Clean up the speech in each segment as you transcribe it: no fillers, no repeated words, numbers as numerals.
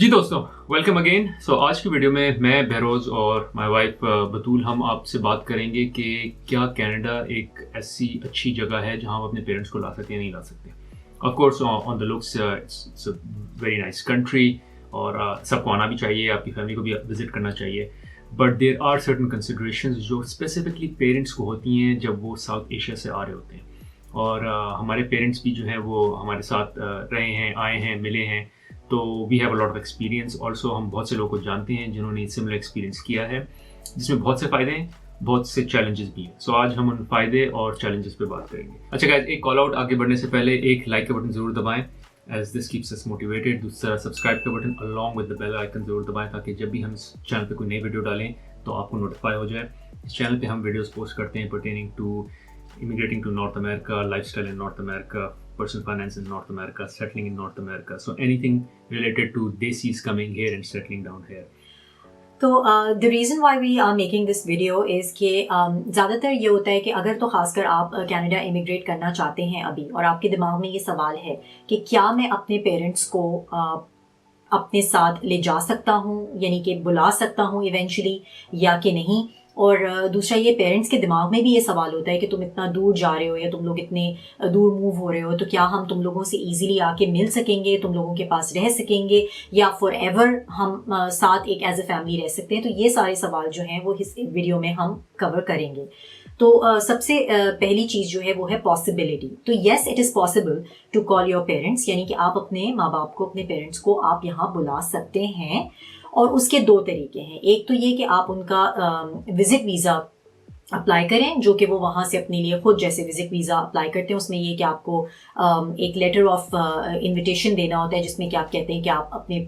जी दोस्तों, welcome again. आज की वीडियो में मैं बहरोज़ और माय वाइफ बतूल हम आपसे बात करेंगे कि क्या कनाडा एक ऐसी अच्छी जगह है जहां हम अपने पेरेंट्स को ला सकते हैं या नहीं ला सकते। Of course on the looks it's a very nice country और सबको आना भी चाहिए, आपकी फैमिली को भी विजिट करना चाहिए। But there are certain considerations जो स्पेसिफिकली पेरेंट्स को होती हैं जब वो साउथ एशिया से आ रहे होते हैं। और हमारे पेरेंट्स भी जो हैं वो हमारे साथ रहे हैं, आए हैं, मिले हैं, तो we have a lot of experience. Also हम बहुत से लोगों को जानते हैं जिन्होंने सिमिलर एक्सपीरियंस किया है, जिसमें बहुत से फ़ायदे हैं, बहुत से चैलेंजेस भी हैं। आज हम उन फ़ायदे और चैलेंजेस पे बात करेंगे। अच्छा गाइस, एक कॉल आउट आगे बढ़ने से पहले एक लाइक का बटन ज़रूर दबाएं as this keeps us motivated. दूसरा, सब्सक्राइब का button along with the bell icon ज़रूर दबाएं ताकि जब भी हम इस चैनल पे कोई नई वीडियो डालें तो आपको नोटिफाई हो जाए। इस चैनल पे हम वीडियोस पोस्ट करते हैं pertaining to immigrating to North America, lifestyle in North America, personal finance in North America, settling in North America. So anything related to Desis coming here and settling down here. तो the reason why we are making this video is कि ज़्यादातर ये होता है कि अगर तो खासकर आप कनाडा इमिग्रेट करना चाहते हैं अभी और आपके दिमाग में ये सवाल है कि क्या मैं अपने पेरेंट्स को अपने साथ ले जा सकता हूँ, यानी कि बुला सकता हूँ इवेंचुअली, या कि नहीं। और दूसरा, ये पेरेंट्स के दिमाग में भी ये सवाल होता है कि तुम इतना दूर जा रहे हो या तुम लोग इतने दूर मूव हो रहे हो, तो क्या हम तुम लोगों से इजीली आके मिल सकेंगे, तुम लोगों के पास रह सकेंगे, या फॉर एवर हम साथ एक एज ए फैमिली रह सकते हैं। तो ये सारे सवाल जो हैं वो इस वीडियो में हम कवर करेंगे। तो सबसे पहली चीज़ जो है वो है पॉसिबिलिटी। तो yes, it is possible to call your parents, यानी कि आप अपने माँ बाप को, अपने पेरेंट्स को आप यहाँ बुला सकते हैं। और उसके दो तरीके हैं। एक तो ये कि आप उनका विजिट वीज़ा अप्लाई करें, जो कि वो वहाँ से अपने लिए खुद जैसे विजिट वीज़ा अप्लाई करते हैं। उसमें ये कि आपको एक लेटर ऑफ इनविटेशन देना होता है जिसमें कि आप कहते हैं कि आप अपने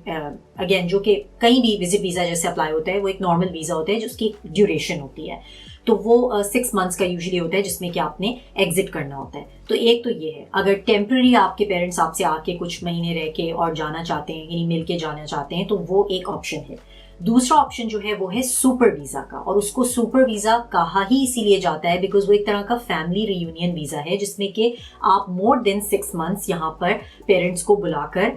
अगेन, जो कि कहीं भी विजिट वीज़ा जैसे अप्लाई होता है वो एक नॉर्मल वीज़ा होता है जिसकी ड्यूरेशन होती है, तो वो 6 मंथ्स का यूजुअली होता है जिसमें कि आपने एग्जिट करना होता है। तो एक तो ये है, अगर टेम्पररी आपके पेरेंट्स आपसे आके कुछ महीने रह के और जाना चाहते हैं, यानी मिल के जाना चाहते हैं, तो वो एक ऑप्शन है। दूसरा ऑप्शन जो है वो है सुपर वीज़ा का, और उसको सुपर वीज़ा कहा ही इसीलिए जाता है बिकॉज वो एक तरह का फैमिली रियूनियन वीज़ा है जिसमें कि आप मोर देन 6 मंथ्स यहाँ पर पेरेंट्स को बुलाकर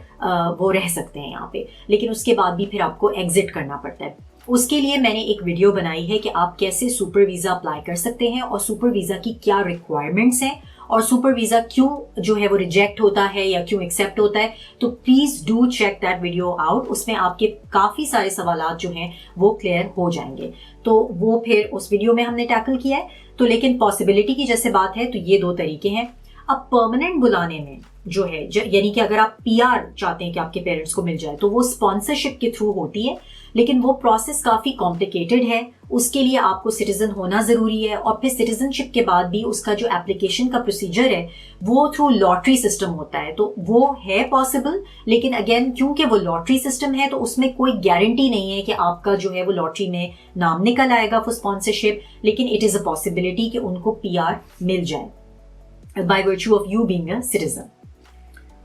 वो रह सकते हैं यहाँ पे, लेकिन उसके बाद भी फिर आपको एग्जिट करना पड़ता है। उसके लिए मैंने एक वीडियो बनाई है कि आप कैसे सुपर वीज़ा अप्लाई कर सकते हैं और सुपर वीज़ा की क्या रिक्वायरमेंट्स हैं और सुपर वीज़ा क्यों जो है वो रिजेक्ट होता है या क्यों एक्सेप्ट होता है। तो please do check that video out, उसमें आपके काफ़ी सारे सवालात जो हैं वो क्लियर हो जाएंगे। तो वो फिर उस वीडियो में हमने टैकल किया है। तो लेकिन पॉसिबिलिटी की जैसे बात है तो ये दो तरीके हैं। अब परमानेंट बुलाने में जो है, यानी कि अगर आप पीआर चाहते हैं कि आपके पेरेंट्स को मिल जाए, तो वो स्पॉन्सरशिप के थ्रू होती है, लेकिन वो प्रोसेस काफ़ी कॉम्प्लिकेटेड है। उसके लिए आपको सिटीजन होना ज़रूरी है, और फिर सिटीजनशिप के बाद भी उसका जो एप्लीकेशन का प्रोसीजर है वो थ्रू लॉटरी सिस्टम होता है। तो वो है पॉसिबल, लेकिन अगेन क्योंकि वो लॉटरी सिस्टम है तो उसमें कोई गारंटी नहीं है कि आपका जो है वो लॉटरी में नाम निकल आएगा फॉर स्पॉन्सरशिप, लेकिन इट इज़ अ पॉसिबिलिटी कि उनको पीआर मिल जाए by virtue of you being a citizen.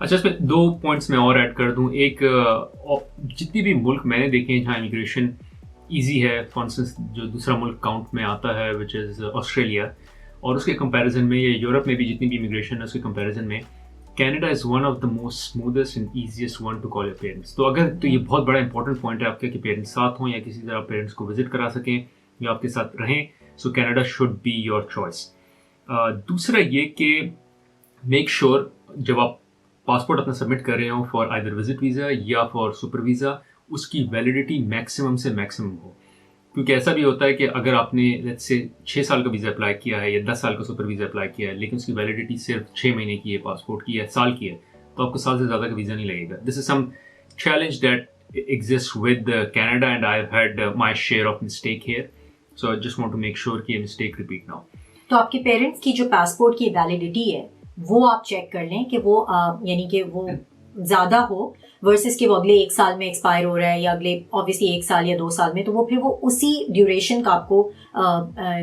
अच्छा, इसमें 2 पॉइंट्स मैं और ऐड कर दूं। एक, जितनी भी मुल्क मैंने देखे हैं जहाँ इमिग्रेशन ईजी है, फॉर इंस्टेंस जो दूसरा मुल्क काउंट में आता है विच इज़ ऑस्ट्रेलिया, और उसके कंपैरिजन में या यूरोप में भी जितनी भी इमिग्रेशन है उसके कंपैरिजन में Canada is one of the most smoothest and easiest one two call your parents. तो अगर तो ये बहुत बड़ा इंपॉर्टेंट पॉइंट है आपके कि पेरेंट्स साथ हों या किसी तरह पेरेंट्स को विजिट करा सकें या आपके साथ रहें, सो Canada should be your choice. दूसरा ये कि मेक श्योर जब आप पासपोर्ट अपना सबमिट कर रहे हो फॉर आइदर विजिट वीज़ा या फॉर सुपर वीज़ा, उसकी वैलिडिटी मैक्सिमम से मैक्सिमम हो। क्योंकि ऐसा भी होता है कि अगर आपने लेट्स से 6 साल का वीज़ा अप्लाई किया है या 10 साल का सुपर वीज़ा अप्लाई किया है, लेकिन उसकी वैलिडिटी सिर्फ 6 महीने की है, पासपोर्ट की है, साल की है, तो आपको साल से ज़्यादा का वीज़ा नहीं लगेगा। This is some challenge that exist with Canada and I have had my share of mistake here, so I just want to make sure कि ये मिस्टेक रिपीट ना हो। तो आपके पेरेंट्स की जो पासपोर्ट की वैलिडिटी है वो आप चेक कर लें कि वो यानी कि वो ज़्यादा हो वर्सेस कि वो अगले 1 साल में एक्सपायर हो रहा है या अगले ऑब्वियसली 1 साल या 2 साल में, तो वो फिर वो उसी ड्यूरेशन का आपको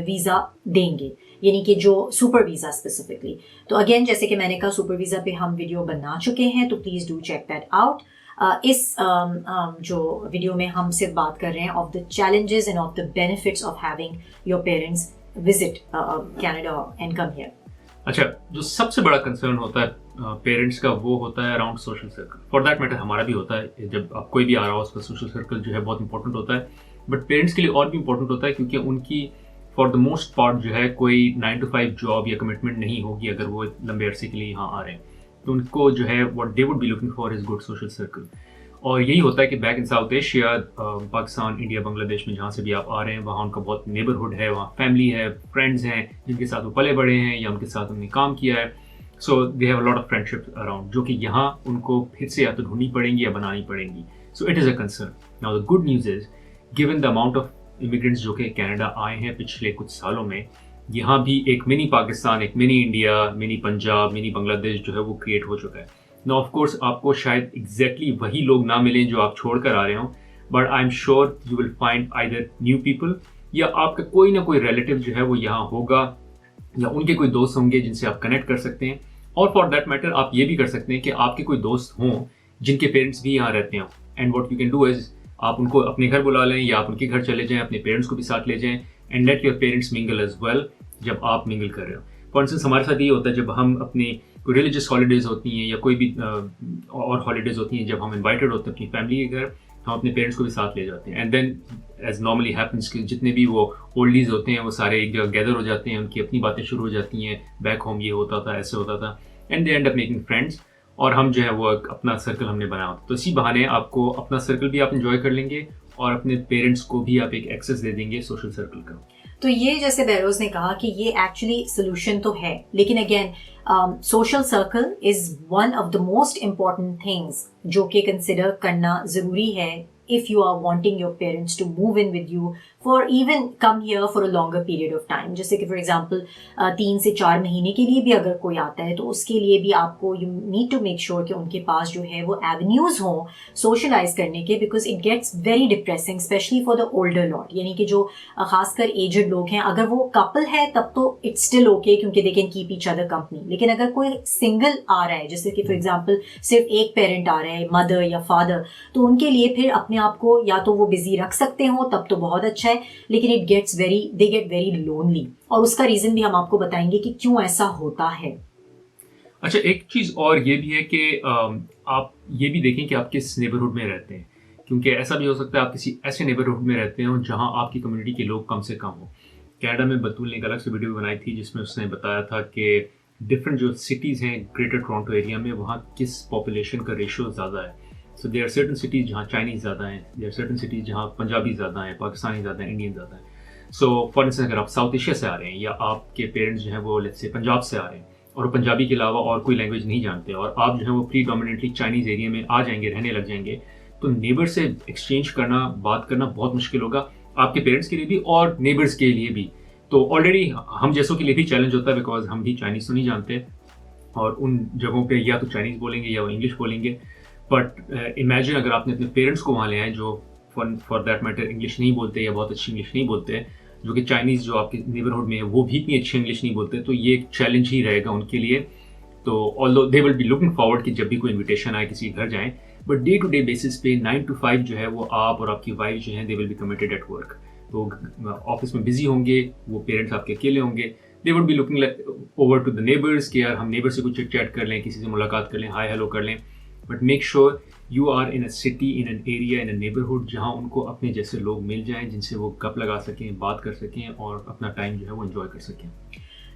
वीज़ा देंगे, यानी कि जो सुपर वीज़ा स्पेसिफिकली। तो अगेन जैसे कि मैंने कहा, सुपर वीज़ा पे हम वीडियो बना चुके हैं, तो please do check that out. इस जो वीडियो में हम सिर्फ बात कर रहे हैं of the challenges end of the benefits of having your parents visit Canada and come here. अच्छा, जो सबसे बड़ा कंसर्न होता है पेरेंट्स का वो होता है around social circle. For that matter हमारा भी होता है, जब आप कोई भी आ रहा हो उसका सोशल सर्कल जो है बहुत इंपॉर्टेंट होता है। बट पेरेंट्स के लिए और भी इंपॉर्टेंट होता है क्योंकि उनकी फॉर द मोस्ट पार्ट जो है कोई 9 to 5 जॉब या कमिटमेंट नहीं होगी अगर वो लंबे अरसे के लिए यहाँ आ रहे हैं। तो उनको जो है what they would be looking for is good social circle. और यही होता है कि back in south Asia, Pakistan, India, Bangladesh में जहाँ से भी आप आ रहे हैं वहाँ उनका बहुत नेबरहुड है, वहाँ फैमिली है, फ्रेंड्स हैं जिनके साथ वो पले बड़े हैं या उनके साथ उन्होंने काम किया है। So they have a lot of friendship around, जो कि यहाँ उनको फिर से या तो ढूंढनी पड़ेंगी या बनानी पड़ेंगी। So it is a concern. Now the good news is given the amount of immigrants जो कि कनाडा आए हैं पिछले कुछ सालों में, यहाँ भी एक मिनी पाकिस्तान, एक mini India, mini Punjab, mini Bangladesh जो है वो क्रिएट हो चुका है। नाउ ऑफ कोर्स आपको शायद एग्जैक्टली वही लोग ना मिलें जो आप छोड़कर आ रहे हो, but I am sure you will find either new people या आपका कोई ना कोई रिलेटिव जो है वो यहाँ होगा या उनके कोई दोस्त होंगे जिनसे आप कनेक्ट कर सकते हैं। और फॉर दैट मैटर आप ये भी कर सकते हैं कि आपके कोई दोस्त हों जिनके पेरेंट्स भी यहाँ रहते हों, and what you can do is आप उनको अपने घर बुला लें या आप उनके घर चले जाएं, अपने पेरेंट्स को भी साथ ले जाएं, and let your parents mingle as well जब आप मिंगल कर रहे हो। फॉर इंस्टेंस हमारे साथ ये होता है जब हम अपनी कोई रिलीजियस हॉलीडेज होती हैं या कोई भी और हॉलीडेज होती हैं, जब हम इन्वाइटेड होते हैं अपनी फैमिली के घर, हम अपने पेरेंट्स को भी साथ ले जाते हैं। And then as normally happens कि जितने भी वो ओल्डीज होते हैं वो सारे एक जगह गैदर हो जाते हैं, उनकी अपनी बातें शुरू हो जाती हैं, बैक होम ये होता था, ऐसे होता था, and they and up making friends, और हम जो है वो अपना सर्कल हमने बनाया होता। तो इसी बहाने आपको अपना सर्कल भी आप इंजॉय कर लेंगे और अपने पेरेंट्स को भी आप एक एक्सेस दे देंगे सोशल सर्कल का। तो ये जैसे बहरोज ने कहा कि ये एक्चुअली सोल्यूशन तो है, लेकिन again social circle is one of the most important things जो कि कंसिडर करना ज़रूरी है if you are wanting your parents to move in with you for even come here for a longer period of time। जैसे कि for example 3 से 4 महीने के लिए भी अगर कोई आता है तो उसके लिए भी आपको you need to make sure कि उनके पास जो है वो एवेन्यूज़ हों सोशलाइज करने के, because it gets very depressing specially for the older lot, यानी कि जो खासकर एजड लोग हैं। अगर वो कपल है तब तो इट्स स्टिल ओके क्योंकि they can keep each other company, लेकिन अगर कोई सिंगल आ रहा है, जैसे कि फॉर एग्जांपल सिर्फ एक पेरेंट आ रहा है, मदर या फादर, तो उनके लिए फिर अपने आपको या तो वो बिजी रख सकते हो तब तो बहुत अच्छा है, लेकिन दे गेट वेरी लोनली, और उसका रीजन भी हम आपको बताएंगे कि क्यों ऐसा होता है। अच्छा, एक चीज़ और ये भी है कि आप ये भी देखें कि आप किस नेबरहुड में रहते हैं, क्योंकि ऐसा भी हो सकता है आप किसी ऐसे नेबरहुड में रहते हो जहां आपकी कम्युनिटी के लोग कम से कम हो। कनाडा में बतूल ने एक अलग से वीडियो बनाई थी जिसमें उसने बताया था कि डिफरेंट जो सिटीज़ हैं ग्रेटर टोरंटो एरिया में, वहाँ किस पॉपुलेशन का रेशियो ज़्यादा है। So there are certain cities जहाँ चाइनीज़ ज़्यादा हैं, देयर आर सर्टन सिटीज़ जहाँ पंजाबी ज़्यादा हैं, पाकिस्तानी ज़्यादा हैं, इंडियन ज़्यादा हैं। सो फॉर इंस्टेंस अगर आप साउथ एशिया से आ रहे हैं या आपके पेरेंट्स जो हैं वो लेट्स से पंजाब से आ रहे हैं और पंजाबी के अलावा और कोई लैंग्वेज नहीं जानते और आप जो है वो प्रीडोमिनेटली चाइनीज़ एरिया में आ जाएंगे, रहने लग जाएंगे, तो नेबर से एक्सचेंज करना, बात करना बहुत मुश्किल होगा आपके पेरेंट्स के लिए भी और नेबर्स के लिए भी। तो ऑलरेडी हम जैसों के लिए भी चैलेंज होता है बिकॉज हम भी चाइनीज़ तो नहीं जानते और उन जगहों पे या तो चाइनीज़ बोलेंगे या वो इंग्लिश बोलेंगे। बट इमेजिन अगर आपने अपने पेरेंट्स को वहाँ ले आए जो फॉर दैट मैटर इंग्लिश नहीं बोलते या बहुत अच्छी इंग्लिश नहीं बोलते, जो कि चाइनीज़ जो आपके नेबरहुड में है वो भी इतनी अच्छी इंग्लिश नहीं बोलते, तो ये एक चैलेंज ही रहेगा उनके लिए। तो although they will be looking forward कि जब भी कोई इन्विटेशन आए किसी घर जाएँ, but day to day basis पे 9 to 5 जो है वो आप और आपकी वाइफ जो है they will be committed at work. तो ऑफिस में बिजी होंगे, वो पेरेंट्स आपके अकेले होंगे, they would be looking over to the neighbours कि यार हम नेबर से कुछ चिट चैट कर लें, किसी से मुलाकात कर लें, हाय हेलो कर लें। But make sure you are in a city, in an area, in a neighbourhood जहाँ उनको अपने जैसे लोग मिल जाएं जिनसे वो गप लगा सकें, बात कर सकें और अपना टाइम जो है वो एंजॉय कर सकें।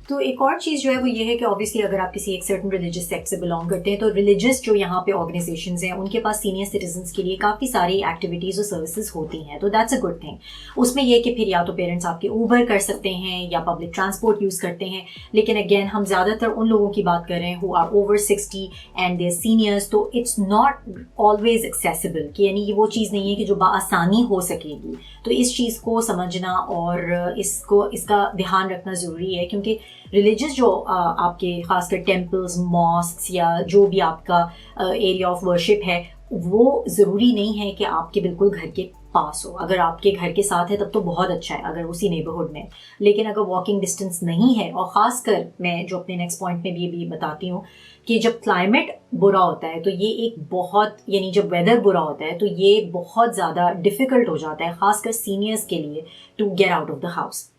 तो एक और चीज़ जो है वो ये है कि ऑब्वियसली अगर आप किसी एक सर्टन रिलीजियस सेक्ट से बिलोंग करते हैं तो रिलीजियस जो यहाँ पे ऑर्गेनाइजेशंस हैं उनके पास सीनियर सिटीजन्स के लिए काफ़ी सारी एक्टिविटीज़ और सर्विसेज होती हैं, तो दैट्स अ गुड थिंग। उसमें यह कि फिर या तो पेरेंट्स आपके ऊबर कर सकते हैं या पब्लिक ट्रांसपोर्ट यूज़ करते हैं, लेकिन अगेन हम ज़्यादातर उन लोगों की बात कर रहे हैं who are over 60 and their seniors, तो इट्स नॉट ऑलवेज एक्सेसिबल कि यानी ये वो चीज़ नहीं है कि जो बआसानी हो सकेगी। तो इस चीज़ को समझना और इसका ध्यान रखना ज़रूरी है, क्योंकि रिलीजियस जो आपके खासकर टेम्पल्स, मॉस्क्स या जो भी आपका एरिया ऑफ वर्शिप है वो ज़रूरी नहीं है कि आपके बिल्कुल घर के पास हो। अगर आपके घर के साथ है तब तो बहुत अच्छा है अगर उसी नेबरहुड में, लेकिन अगर वॉकिंग डिस्टेंस नहीं है, और ख़ासकर मैं जो अपने नेक्स्ट पॉइंट में भी बताती हूँ कि जब क्लाइमेट बुरा होता है तो ये एक बहुत, यानी जब वेदर बुरा होता है तो ये बहुत ज़्यादा डिफ़िकल्ट हो जाता है ख़ासकर सीनियर्स के लिए to get out of the house.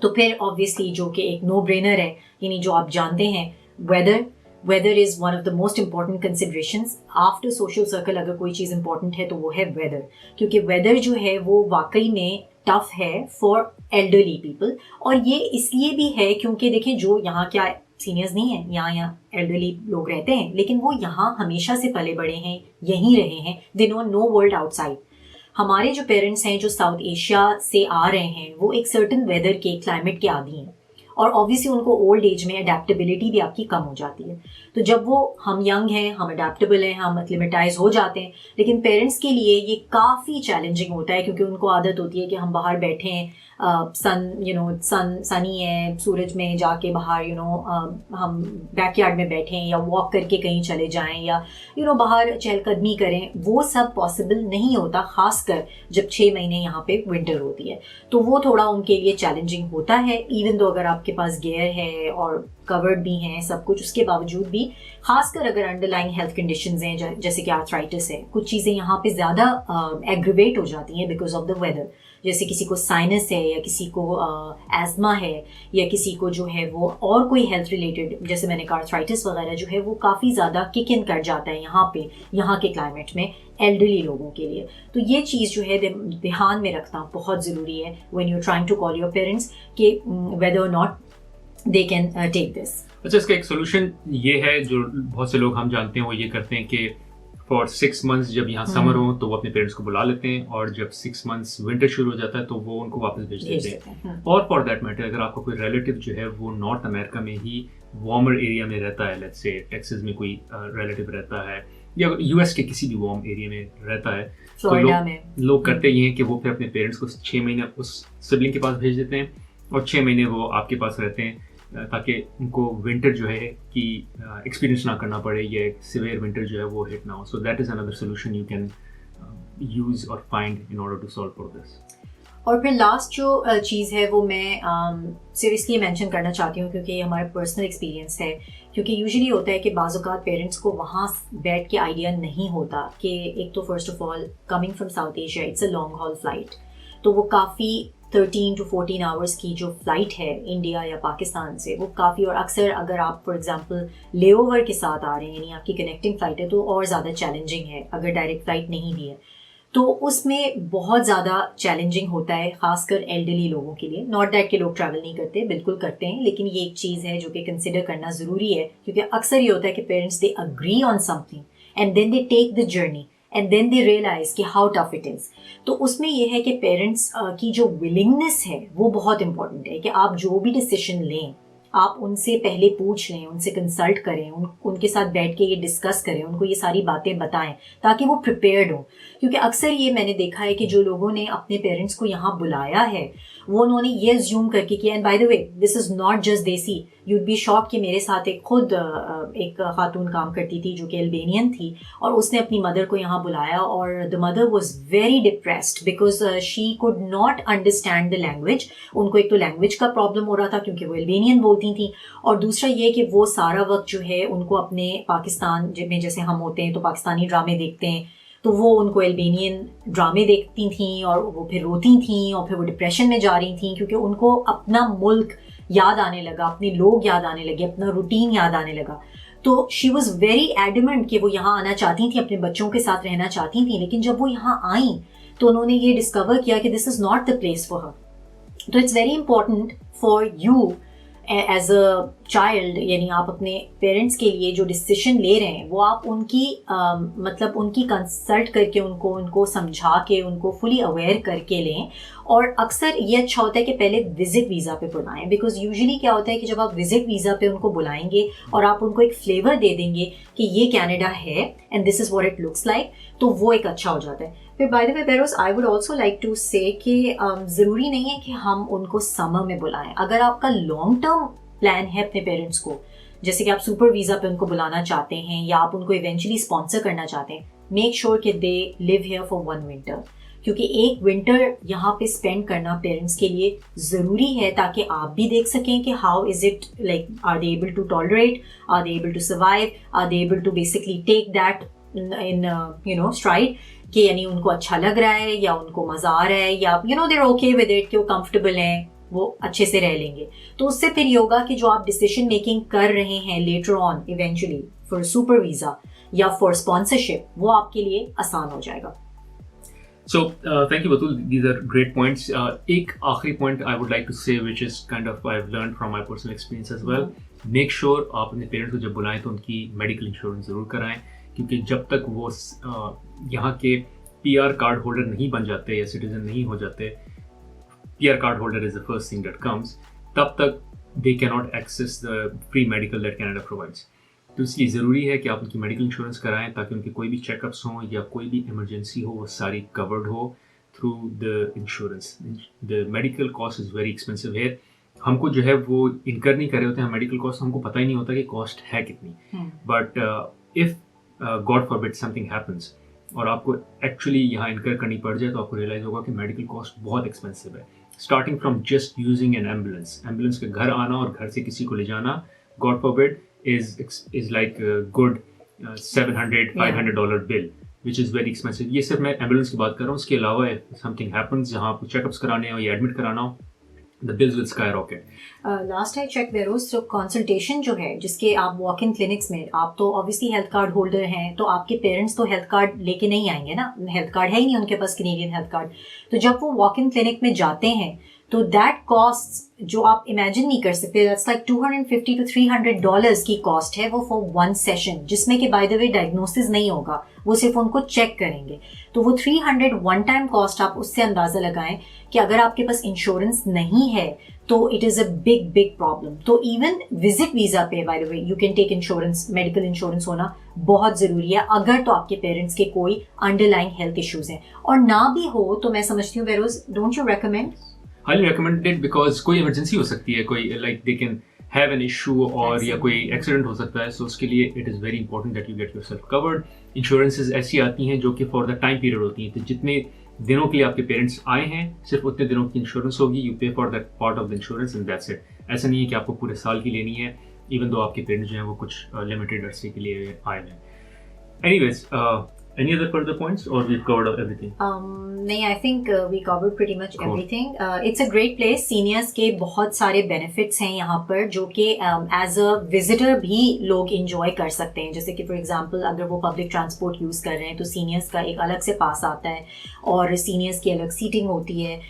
तो फिर ऑब्वियसली जो कि एक नो ब्रेनर है, यानी जो आप जानते हैं weather, weather is one of the most important considerations after social circle. अगर कोई चीज़ इंपॉर्टेंट है तो वो है वेदर, क्योंकि वेदर जो है वो वाकई में टफ है फॉर एल्डरली पीपल। और ये इसलिए भी है क्योंकि देखिए, जो यहाँ क्या सीनियर्स नहीं है, यहाँ एल्डरली लोग रहते हैं, लेकिन वो यहाँ हमेशा से पले बड़े हैं, यहीं रहे हैं, they know no world outside. हमारे जो पेरेंट्स हैं जो साउथ एशिया से आ रहे हैं, वो एक सर्टन वेदर के, क्लाइमेट के आदी हैं, और ऑब्वियसली उनको ओल्ड एज में अडेप्टेबिलिटी भी आपकी कम हो जाती है। तो जब वो, हम यंग हैं, हम अडेप्टेबल हैं, हम एक्लिमेटाइज हो जाते हैं, लेकिन पेरेंट्स के लिए ये काफ़ी चैलेंजिंग होता है, क्योंकि उनको आदत होती है कि हम बाहर बैठे हैं, सनी है, सूरज में जाके बाहर हम बैकयार्ड में बैठें या वॉक करके कहीं चले जाएं या बाहर चहलकदमी करें। वो सब पॉसिबल नहीं होता, खासकर जब 6 महीने यहाँ पे विंटर होती है। तो वो थोड़ा उनके लिए चैलेंजिंग होता है। इवन तो अगर आपके पास गियर है और कवर्ड भी हैं सब कुछ, उसके बावजूद भी, खासकर अगर अंडरलाइंग हेल्थ कंडीशंस हैं जैसे कि आर्थराइटिस है, कुछ चीज़ें यहाँ पे ज़्यादा एग्रीवेट हो जाती हैं बिकॉज ऑफ द वेदर। जैसे किसी को साइनस है या किसी को एस्मा है या किसी को जो है वो और कोई हेल्थ रिलेटेड, जैसे मैंने कहा आर्थराइटिस वगैरह, जो है वो काफ़ी ज़्यादा किक इन कर जाता है यहाँ पे, यहाँ के क्लाइमेट में एल्डरली लोगों के लिए। तो ये चीज़ जो है ध्यान में रखना बहुत ज़रूरी है when you trying to call your parents कि वेदर और not they can take this. अच्छा, इसका एक सोल्यूशन ये है जो बहुत से लोग हम जानते हैं, वो ये करते हैं कि फॉर 6 मंथ्स जब यहाँ समर हो तो वो अपने पेरेंट्स को बुला लेते हैं, और जब 6 मंथ्स विंटर शुरू हो जाता है तो वो उनको वापस भेज देते हैं। और फॉर दैट मैटर, अगर आपका कोई रिलेटिव जो है वो नॉर्थ अमेरिका में ही वार्मर एरिया में रहता है, लेट्स से टेक्सास में कोई रिलेटिव रहता है या यूएस के किसी भी वार्म एरिया में रहता है, तो लोग करते ये हैं कि वो फिर अपने पेरेंट्स को 6 महीने उस सिबलिंग के पास भेज देते हैं और 6 महीने वो आपके पास रहते हैं, ताकि उनको विंटर जो है कि एक्सपीरियंस ना करना पड़े, ये सिवियर विंटर जो है वो हिट ना हो। So that is another solution you can use or find in order to solve for this. और फिर लास्ट जो चीज़ है वो मैं सीरियसली मेंशन करना चाहती हूँ, क्योंकि ये हमारा पर्सनल एक्सपीरियंस है। क्योंकि यूजुअली होता है कि बाज़ औक़ात पेरेंट्स को वहाँ बैठ के आइडिया नहीं होता कि एक तो first of all coming from south Asia, it's a long haul flight, तो वो काफ़ी 13 to 14 आवर्स की जो फ़्लाइट है इंडिया या पाकिस्तान से, वो काफ़ी, और अक्सर अगर आप फॉर एग्जांपल लेओवर के साथ आ रहे हैं, यानी आपकी कनेक्टिंग फ़्लाइट है, तो और ज़्यादा चैलेंजिंग है अगर डायरेक्ट फ़्लाइट नहीं भी है, तो उसमें बहुत ज़्यादा चैलेंजिंग होता है, ख़ासकर एल्डरली लोगों के लिए। नॉट दैट के लोग ट्रैवल नहीं करते, बिल्कुल करते हैं, लेकिन ये एक चीज़ है जो कि कंसिडर करना ज़रूरी है, क्योंकि अक्सर ये होता है कि parents they agree on something and then they take the journey and then they realise कि हाउ टफ इट इज़। तो उसमें यह है कि पेरेंट्स की जो विलिंगनेस है वो बहुत इंपॉर्टेंट है, कि आप जो भी डिसीजन लें आप उनसे पहले पूछ लें, उनसे कंसल्ट करें, उनके साथ बैठ के ये डिस्कस करें, उनको ये सारी बातें बताएं ताकि वो प्रिपेयर्ड हो। क्योंकि अक्सर ये मैंने देखा है कि जो लोगों ने अपने पेरेंट्स को यहाँ बुलाया है वो उन्होंने ये अज्यूम करके किया, and bye the way this is not just देसी, यूड बी शॉक कि मेरे साथ एक खातून काम करती थी जो कि अल्बेनियन थी, और उसने अपनी मदर को यहाँ बुलाया, और the mother was very depressed because she could not understand the language. उनको एक तो लैंग्वेज का प्रॉब्लम हो रहा था क्योंकि वो अल्बेनियन बोलती थी, और दूसरा ये कि वो सारा वक्त जो है उनको अपने पाकिस्तान में, जैसे हम होते हैं तो पाकिस्तानी ड्रामे देखते हैं, तो वो उनको अल्बेनियन ड्रामे देखती थी और वो फिर रोती थी और फिर वो डिप्रेशन में जा रही थी, क्योंकि उनको अपना मुल्क याद आने लगा, अपने लोग याद आने लगे, अपना रूटीन याद आने लगा। तो शी वॉज वेरी एडमेंट कि वो यहाँ आना चाहती थी, अपने बच्चों के साथ रहना चाहती थी, लेकिन जब वो यहाँ आई तो उन्होंने ये डिस्कवर किया कि this is not the place for her. तो it's very important for you as a child, यानी आप अपने पेरेंट्स के लिए जो डिसीजन ले रहे हैं वो आप उनकी मतलब उनकी कंसल्ट करके, उनको समझा के, उनको फुली अवेयर करके लें। और अक्सर ये अच्छा होता है कि पहले विजिट वीज़ा पे बुलाएं, बिकॉज यूजुअली क्या होता है कि जब आप विजिट वीज़ा पे उनको बुलाएंगे और आप उनको एक फ्लेवर दे देंगे कि ये कनाडा है and this is what it looks like, तो वो एक अच्छा हो जाता है। फिर बाय द वे बेरोज, I would also like to say कि ज़रूरी नहीं है कि हम उनको समर में बुलाएं। अगर आपका लॉन्ग टर्म प्लान है अपने पेरेंट्स को, जैसे कि आप सुपर वीज़ा पे उनको बुलाना चाहते हैं या आप उनको इवेंचुअली स्पॉन्सर करना चाहते हैं, मेक श्योर कि they live here for 1 winter, क्योंकि एक विंटर यहाँ पे स्पेंड करना पेरेंट्स के लिए ज़रूरी है, ताकि आप भी देख सकें कि how is it like, are they able to tolerate, are they able to survive, are they able to basically take that in stride, कि यानी उनको अच्छा लग रहा है या उनको मज़ा आ रहा है, या देर ओके विद इट, कि वो कंफर्टेबल हैं, वो अच्छे से रह लेंगे। तो उससे फिर ये होगा कि जो आप डिसीजन मेकिंग कर रहे हैं later on eventually for super visa या फॉर स्पॉन्सरशिप, वो आपके लिए आसान हो जाएगा। So, thank you, Batul. These are great points. एक आखिरी point I would like to say, which is kind of I've learned from my personal experience as well. Make sure आप अपने पेरेंट्स को जब बुलाएं तो उनकी मेडिकल इंश्योरेंस ज़रूर कराएं, क्योंकि जब तक वो यहाँ के PR कार्ड होल्डर नहीं बन जाते या सिटीजन नहीं हो जाते, PR card holder is the first thing that comes, तब तक they cannot access the free medical that Canada provides. तो इसलिए ज़रूरी है कि आप उनकी मेडिकल इंश्योरेंस कराएं ताकि उनके कोई भी चेकअप्स हों या कोई भी इमरजेंसी हो वो सारी कवर्ड हो through the insurance. The medical cost is very expensive है। हमको जो है वो इनकर नहीं कर रहे होते हैं मेडिकल कॉस्ट, हमको पता ही नहीं होता कि कॉस्ट है कितनी। But if God forbid something happens और आपको एक्चुअली यहाँ इनकर करनी पड़ जाए तो आपको रियलाइज़ होगा कि मेडिकल कॉस्ट बहुत एक्सपेंसिव है। Starting from just using N ambulance के घर आना और घर से किसी को ले जाना, God forbid is like a good $700-500 bill, which is very expensive. ये सिर्फ मैं एम्बुलेंस की बात कर रहा हूँ। उसके अलावा समथिंग हैपन्स जहाँ आपको चेकअप्स कराने हो या एडमिट कराना हो, the bills will skyrocket. Last I check बेरोज, तो कंसल्टेशन जो है जिसके आप वॉक इन क्लिनिक्स में, आप तो ऑब्वियसली हेल्थ कार्ड होल्डर हैं, तो आपके पेरेंट्स तो हेल्थ कार्ड लेके नहीं आएंगे ना, हेल्थ कार्ड है ही नहीं उनके पास, कैनेडियन हेल्थ कार्ड। तो जब वो वॉक इन क्लिनिक में जाते हैं तो दैट कॉस्ट जो आप इमेजिन नहीं कर सकते, दैट्स लाइक $250 to $300 की कॉस्ट है वो फॉर वन सेशन, जिसमें कि बाय द वे डायग्नोसिस नहीं होगा, वो सिर्फ उनको चेक करेंगे। तो वो 300 वन टाइम कॉस्ट, आप उससे अंदाज़ा लगाएं कि अगर आपके पास इंश्योरेंस नहीं है तो it is a big problem. तो इवन विजिट वीज़ा पे by the way you can take insurance, medical insurance होना बहुत ज़रूरी है अगर तो आपके पेरेंट्स के कोई अंडरलाइंग हेल्थ इश्यूज़ हैं। और ना भी हो तो मैं समझती हूँ bureaus, don't you recommend? Highly recommended, because कोई इमरजेंसी हो सकती है, कोई like they can have an issue और या कोई एक्सीडेंट हो सकता है। सो उसके लिए it is very important that you get yourself covered. Insurances ऐसी आती हैं जो कि फॉर द टाइम पीरियड होती हैं, तो जितने दिनों के लिए आपके पेरेंट्स आए हैं सिर्फ उतने दिनों की इंश्योरेंस होगी, यू पे for that part of the insurance and that's it. ऐसा नहीं है कि आपको पूरे साल की लेनी है, इवन दो आपके पेरेंट्स जो हैं वो कुछ लिमिटेड अरसे के लिए आए हैं। Anyways, any other further points or we've covered everything? नहीं, I think we covered pretty much everything. It's a great place. Seniors के बहुत सारे benefits हैं यहाँ पर जो कि as a visitor भी लोग enjoy कर सकते हैं। जैसे कि for example अगर वो public transport use कर रहे हैं तो seniors का एक अलग से पास आता है और seniors की अलग seating होती है।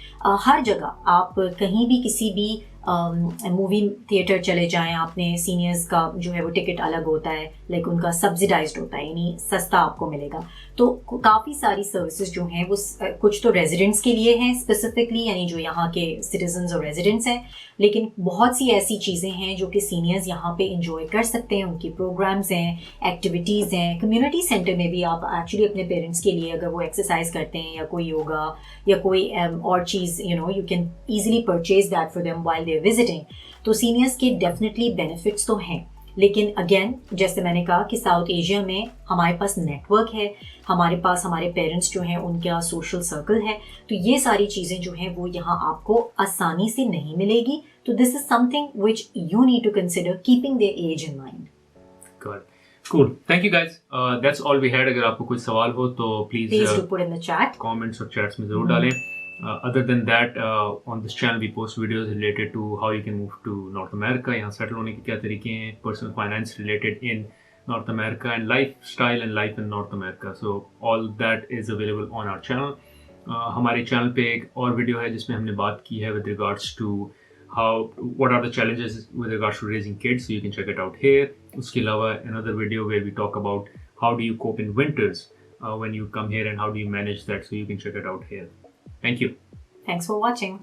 हर जगह आप कहीं भी किसी भी मूवी थिएटर चले जाएं, आपने सीनियर्स का जो है वो टिकट अलग होता है, लाइक उनका सब्सिडाइज्ड होता है, यानी सस्ता आपको मिलेगा। तो काफ़ी सारी सर्विसेज जो हैं वो कुछ तो रेजिडेंट्स के लिए हैं स्पेसिफिकली, यानी जो यहाँ के सिटीजन्स और रेजिडेंट्स हैं, लेकिन बहुत सी ऐसी चीज़ें हैं जो कि सीनियर्स यहाँ पे इंजॉय कर सकते हैं। उनकी प्रोग्राम्स हैं, एक्टिविटीज़ हैं। कम्युनिटी सेंटर में भी आप एक्चुअली अपने पेरेंट्स के लिए अगर वो एक्सरसाइज करते हैं या कोई योगा या कोई और चीज़, you can easily purchase that for them while they are visiting. तो सीनियर्स के डेफिनेटली बेनिफिट्स तो हैं, लेकिन अगेन जैसे मैंने कहा कि साउथ एशिया में हमारे पास नेटवर्क है, हमारे पास हमारे पेरेंट्स जो हैं उनका सोशल सर्कल है, तो ये सारी चीज़ें जो हैं वो यहाँ आपको आसानी से नहीं मिलेगी। तो this is something which you need to consider keeping their age in mind. Cool. Thank you guys. That's all we had. अगर आपको कोई सवाल हो तो please do put in the chat. Comments और chats में ज़रूर डालें. Other than that, on this channel we post videos related to how you can move to North America. यहाँ settle होने के क्या तरीके हैं, personal finance related in North America, and lifestyle and life in North America. So all that is available on our channel. हमारे channel पे एक और वीडियो है जिसमें हमने बात की है with regards to what are the challenges with regards to raising kids, so you can check it out here. उसके अलावा another video where we talk about how do you cope in winters when you come here and how do you manage that, so you can check it out here. Thank you. Thanks for watching.